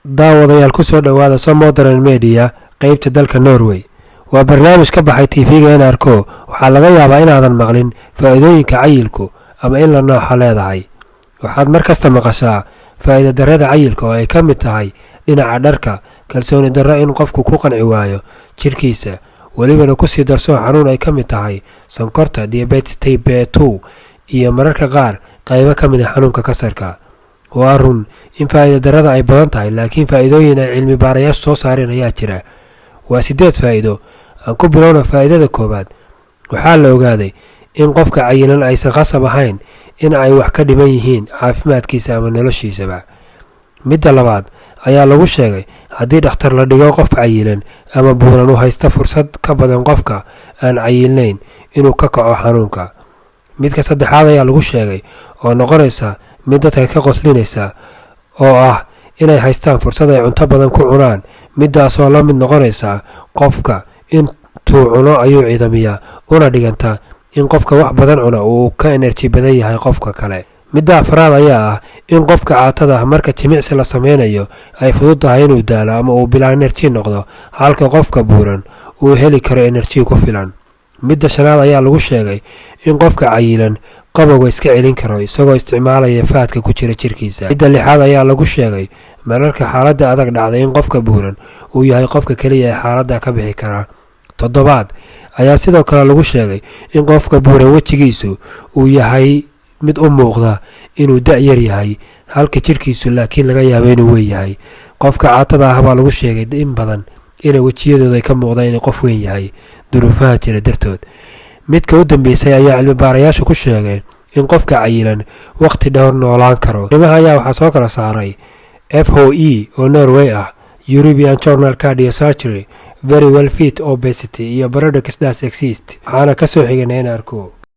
daawadayaal ku soo dhawaada Modern Media qaybta dalka Norway. waa barnaamij ka baxay TV-ga NRK. waxaa laga yaabaa inaadan maqlin faa'iidooyinka cayilku ama in la nooxa leedahay. waxaad mar kasta maqashaa faa'iido darrada cayilka oo ay ka mid tahay dhinaca dharka, kalsooni darro in qofku ku qanci waayo jirkiisa, welibana ku sii darso xanuun ay ka mid tahay sonkorta, diabetes type 2 iyo mararka qaar qaybo ka mid ah xanuunka kansarka. waa run in faa'iido darrada ay badan tahay, laakiin faa'iidooyin ay cilmi baarayaashu soo saareen ayaa jira. waa 8 faa'iido. aan ku bilowno faa'iidada koowaad. waxaa la ogaaday in qofka cayilan aysan qasab ahayn in ay wax ka dhiman yihiin caafimaadkiisa ama noloshiisaba. midda labaad ayaa lagu sheegay haddii dhakhtar la dhigo qof cayilan ama buuran u haysta fursad ka badan qofka aan cayilnayn inuu ka kaco xanuunka. midka saddexaad ayaa lagu sheegay oo noqonaysa mid dadka ka qoslinaysa, oo ah inay haystaan fursad ay cunto badan ku cunaan, midaasoo la mid noqonaysa qofka intuu cuno ayuu ciidamiyaa, una dhiganta in qofka wax badan cuna uu ka enerji badan yahay qofka kale. midda afraad ayaa ah in qofka caatada marka jimicsi la sameynayo ay fudud tahay inuu daalo ama uu bilaa enerji noqdo, halka qofka buuran uu heli karo enerji ku filan. midda shanaad ayaa lagu sheegay in qofka cayilan qabowga iska celin karo isagoo isticmaalaya faadka ku jira jirkiisa. midda lixaad ayaa lagu sheegay mararka xaaladda adag dhacda in qofka buuran uu yahay qofka keliya ee xaaladda ka bixi kara. toddobaad ayaa sidoo kale lagu sheegay in qofka buuran wejigiisu uu yahay mid u muuqda inuu da' yar yahay, halka jirkiisu laakiin laga yaabo inuu weyn yahay. qofka caatada ah baa lagu sheegay in badan inay wejiyadooda ay ka muuqdaan inay qof weyn yahay duruufaha jira dartood. midka u dambeysay ayaa cilmi baarayaashu ku sheegeen in qofka cayilan waqti dhowr noolaan karo. arrimaha ayaa waxaa soo kala saaray FOE oo Norway ah, European Journal Cardio Surgery, Very Well Fit Obesity iyo Paradox Does Exist. waxaana ka soo xigay NRK.